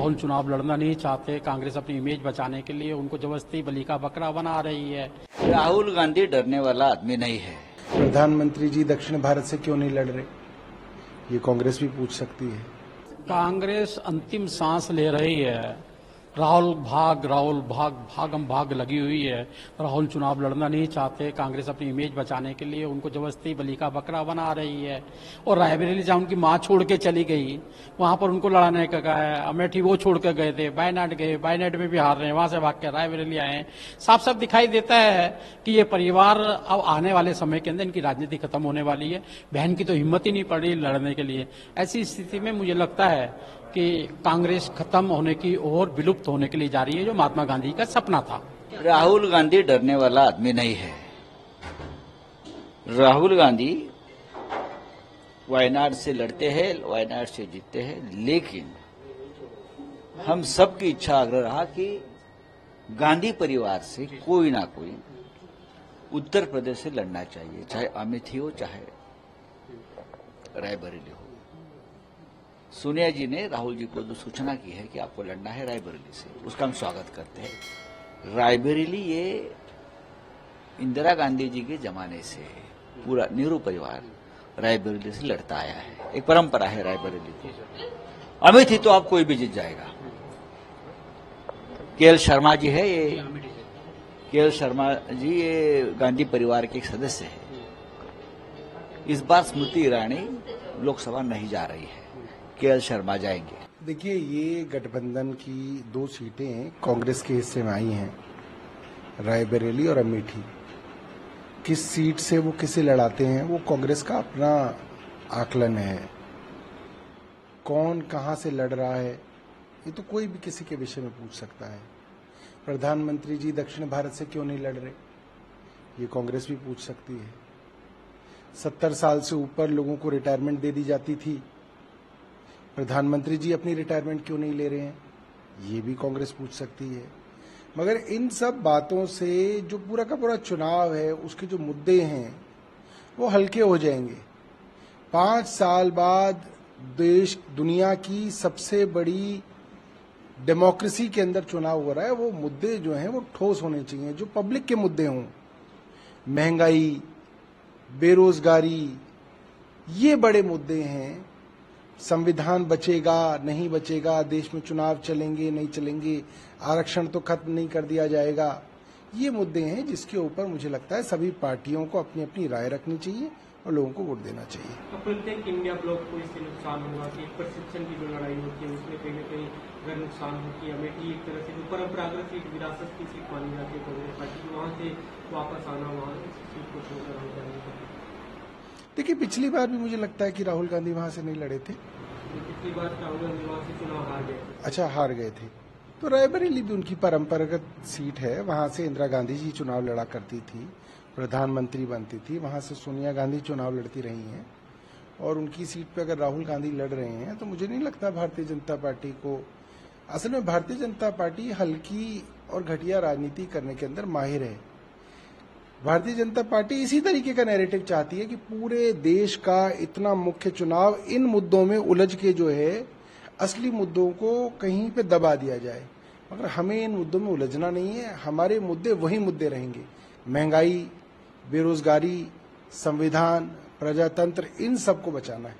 राहुल चुनाव लड़ना नहीं चाहते, कांग्रेस अपनी इमेज बचाने के लिए उनको जबरदस्ती बलि का बकरा बना रही है। राहुल गांधी डरने वाला आदमी नहीं है। प्रधानमंत्री जी दक्षिण भारत से क्यों नहीं लड़ रहे, ये कांग्रेस भी पूछ सकती है। कांग्रेस अंतिम सांस ले रही है। राहुल भाग हम भाग लगी हुई है। राहुल चुनाव लड़ना नहीं चाहते, कांग्रेस अपनी इमेज बचाने के लिए उनको जबरदस्ती बलि का बकरा बना रही है। और रायबरेली जहाँ उनकी मां छोड़ के चली गई, वहां पर उनको लड़ाने का कहा है। अमेठी वो छोड़ के गए थे, वायनाड गए, वायनाड में भी हार रहे हैं, वहां से भाग के रायबरेली आए हैं। साफ साफ दिखाई देता है कि ये परिवार अब आने वाले समय के अंदर इनकी राजनीति खत्म होने वाली है। बहन की तो हिम्मत ही नहीं पड़ रही लड़ने के लिए। ऐसी स्थिति में मुझे लगता है कि कांग्रेस खत्म होने की और विलुप्त होने के लिए जा रही है, जो महात्मा गांधी का सपना था। राहुल गांधी डरने वाला आदमी नहीं है। राहुल गांधी वायनाड से लड़ते हैं, वायनाड से जीतते हैं, लेकिन हम सबकी इच्छा आग्रह रहा कि गांधी परिवार से कोई ना कोई उत्तर प्रदेश से लड़ना चाहिए, चाहे अमेठी हो चाहे रायबरेली हो। सोनिया जी ने राहुल जी को जो सूचना की है कि आपको लड़ना है रायबरेली से, उसका हम स्वागत करते हैं। रायबरेली ये इंदिरा गांधी जी के जमाने से पूरा नेहरू परिवार रायबरेली से लड़ता आया है, एक परंपरा है रायबरेली की। अमेठी तो आप कोई भी जीत जाएगा। केएल शर्मा जी है, ये केएल शर्मा जी ये गांधी परिवार के एक सदस्य है। इस बार स्मृति ईरानी लोकसभा नहीं जा रही है, केएल शर्मा जाएंगे। देखिए, ये गठबंधन की 2 सीटें कांग्रेस के हिस्से में आई हैं, रायबरेली और अमेठी। किस सीट से वो किसे लड़ाते हैं वो कांग्रेस का अपना आकलन है। कौन कहां से लड़ रहा है ये तो कोई भी किसी के विषय में पूछ सकता है। प्रधानमंत्री जी दक्षिण भारत से क्यों नहीं लड़ रहे, ये कांग्रेस भी पूछ सकती है। 70 साल से ऊपर लोगों को रिटायरमेंट दे दी जाती थी, प्रधानमंत्री जी अपनी रिटायरमेंट क्यों नहीं ले रहे हैं, ये भी कांग्रेस पूछ सकती है। मगर इन सब बातों से जो पूरा का पूरा चुनाव है, उसके जो मुद्दे हैं वो हल्के हो जाएंगे। 5 साल बाद देश दुनिया की सबसे बड़ी डेमोक्रेसी के अंदर चुनाव हो रहा है। वो मुद्दे जो हैं वो ठोस होने चाहिए, जो पब्लिक के मुद्दे हों। महंगाई, बेरोजगारी, ये बड़े मुद्दे हैं। संविधान बचेगा नहीं बचेगा, देश में चुनाव चलेंगे नहीं चलेंगे, आरक्षण तो खत्म नहीं कर दिया जाएगा, ये मुद्दे हैं जिसके ऊपर मुझे लगता है सभी पार्टियों को अपनी अपनी राय रखनी चाहिए और लोगों को वोट देना चाहिए। प्रत्येक इंडिया ब्लॉक को इससे नुकसान होगा कि प्रशिक्षण की जो लड़ाई होती है उसमें कहीं न कहीं अगर नुकसान होती है। अमेठी एक तरह से जो परंपरागत सीट, विरासत की सीट मानी जाती है कांग्रेस पार्टी, वहां से वापस आना, वहां सीट को छोड़कर हो जाएगा। देखिए, पिछली बार भी मुझे लगता है कि राहुल गांधी वहां से नहीं लड़े थे। पिछली बार राहुल गांधी वहां से चुनाव हार गए। अच्छा, हार गए थे। तो रायबरेली भी उनकी परंपरागत सीट है, वहां से इंदिरा गांधी जी चुनाव लड़ा करती थी, प्रधानमंत्री बनती थी, वहां से सोनिया गांधी चुनाव लड़ती रही हैं। और उनकी सीट पे अगर राहुल गांधी लड़ रहे हैं तो मुझे नहीं लगता भारतीय जनता पार्टी को, असल में भारतीय जनता पार्टी हल्की और घटिया राजनीति करने के अंदर माहिर है। भारतीय जनता पार्टी इसी तरीके का नैरेटिव चाहती है कि पूरे देश का इतना मुख्य चुनाव इन मुद्दों में उलझ के जो है असली मुद्दों को कहीं पे दबा दिया जाए। मगर हमें इन मुद्दों में उलझना नहीं है, हमारे मुद्दे वही मुद्दे रहेंगे। महंगाई, बेरोजगारी, संविधान, प्रजातंत्र, इन सबको बचाना है।